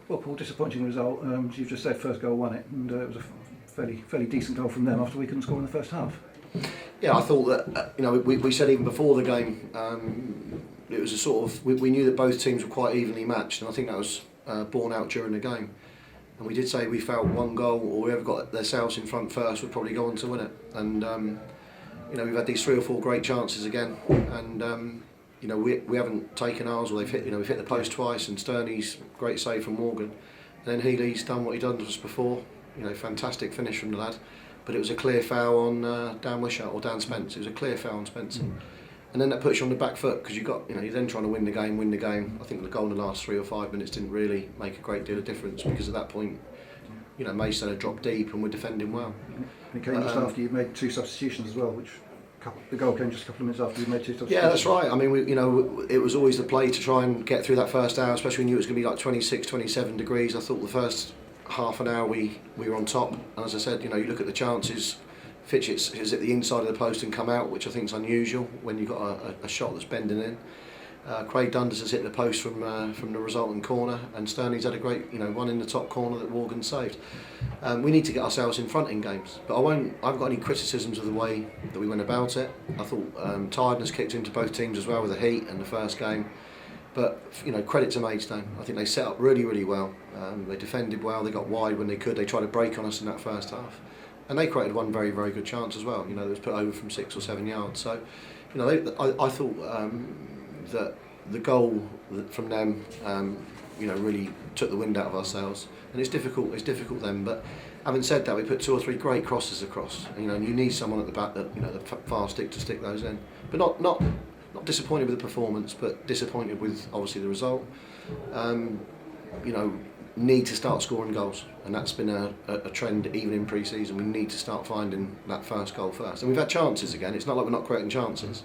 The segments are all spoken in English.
Well, Paul, disappointing result. As you've just said, first goal won it, and it was a fairly decent goal from them after we couldn't score in the first half. Yeah, I thought that we said even before the game, it was a sort of we knew that both teams were quite evenly matched, and I think that was borne out during the game. And we did say we felt one goal or whoever got themselves in front first would probably go on to win it. And we've had these 3 or 4 great chances again, and we haven't taken ours. Or we've hit the post twice, and Sterney's great save from Morgan, and then Healy's done what he done to us before. Fantastic finish from the lad. But it was a clear foul on Dan Wishart or Dan Spence. It was a clear foul on Spencer. And then that puts you on the back foot because you're then trying to win the game. I think the goal in the last 3 or 5 minutes didn't really make a great deal of difference because at that point, Maidstone had dropped deep and we're defending well. And it came just after you'd made 2 substitutions as well, which the goal came just a couple of minutes after you'd made 2 substitutions. Yeah, that's right. I mean, it was always the play to try and get through that first hour, especially when you knew it was going to be like 26, 27 degrees. I thought the first half an hour we were on top, and as I said, you look at the chances. Fitch is at the inside of the post and come out, which I think is unusual when you've got a shot that's bending in. Craig Dundas has hit the post from the resultant corner, and Sterney's had a great one in the top corner that Morgan saved. We need to get ourselves in front in games, but I haven't got any criticisms of the way that we went about it. I thought tiredness kicked into both teams as well with the heat and the first game. But credit to Maidstone. I think they set up really, really well. They defended well. They got wide when they could. They tried to break on us in that first half, and they created one very, very good chance as well. That was put over from 6 or 7 yards. So, I thought that the goal from them, really took the wind out of ourselves. And it's difficult. It's difficult then. But having said that, we put 2 or 3 great crosses across. And you need someone at the back that the fast stick to stick those in. But not disappointed with the performance, but disappointed with obviously the result. Need to start scoring goals, and that's been a trend even in pre-season. We need to start finding that first goal first, and we've had chances again. It's not like we're not creating chances,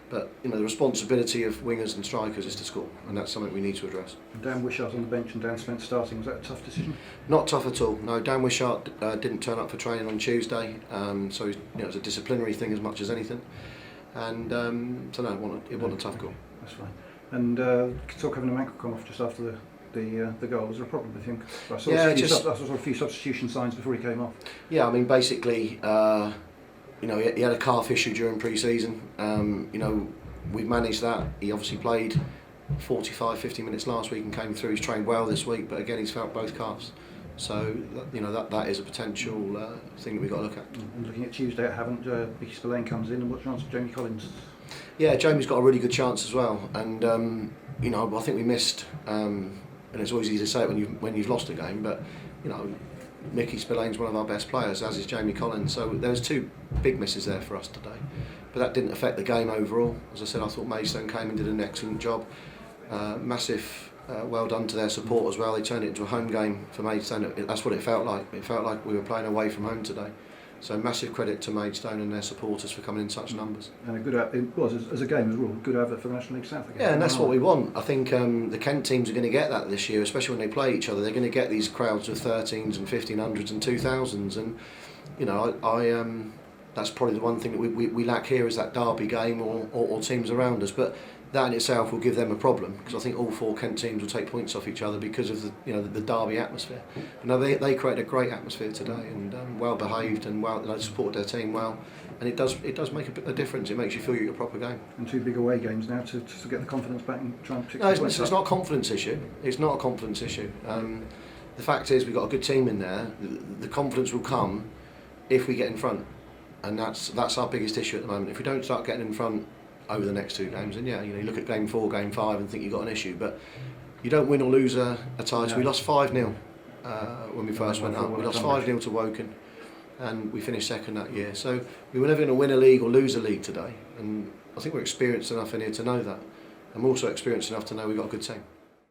but the responsibility of wingers and strikers is to score, and that's something we need to address. Dan Wishart on the bench and Dan Spence starting, was that a tough decision? Not tough at all. No, Dan Wishart didn't turn up for training on Tuesday, so it was a disciplinary thing as much as anything. And so no, it wasn't a tough goal. That's fine. And talk having a Mankel come off just after the goal. Was there a problem with him? I saw a few substitution signs before he came off. Yeah, I mean basically, he had a calf issue during pre-season. We've managed that. He obviously played 45-50 minutes last week and came through. He's trained well this week, but again he's felt both calves. So that is a potential thing that we've got to look at. And looking at Tuesday at Havant, Mickey Spillane comes in, and what chance of Jamie Collins? Yeah, Jamie's got a really good chance as well, and I think we missed. And it's always easy to say it when you've lost a game, but Mickey Spillane's one of our best players, as is Jamie Collins. So there was 2 big misses there for us today, but that didn't affect the game overall. As I said, I thought Maidstone came and did an excellent job. Massive. Well done to their support as well. They turned it into a home game for Maidstone. That's what it felt like. It felt like we were playing away from home today. So massive credit to Maidstone and their supporters for coming in such numbers. And it was, as a game as well, good advert for the National League South again. Yeah, and that's what we want. I think the Kent teams are going to get that this year, especially when they play each other. They're going to get these crowds of 13s and 1500s and 2000s, and that's probably the one thing that we lack here is that derby game or teams around us. But that in itself will give them a problem because I think all 4 Kent teams will take points off each other because of the derby atmosphere. They created a great atmosphere today and well behaved and they supported their team well, and it does make a difference. It makes you feel you're a proper game. And 2 big away games now to get the confidence back and try and pick. No, it's not a confidence issue. It's not a confidence issue. The fact is we've got a good team in there. The confidence will come if we get in front, and that's our biggest issue at the moment. If we don't start getting in front over the next 2 games, and you look at game 4, game 5 and think you've got an issue, but you don't win or lose a title. Yeah. We lost 5-0 when we first went up. We lost 5-0 to Woking and we finished second that year, so we were never going to win a league or lose a league today, and I think we're experienced enough in here to know that, and we're also experienced enough to know we've got a good team.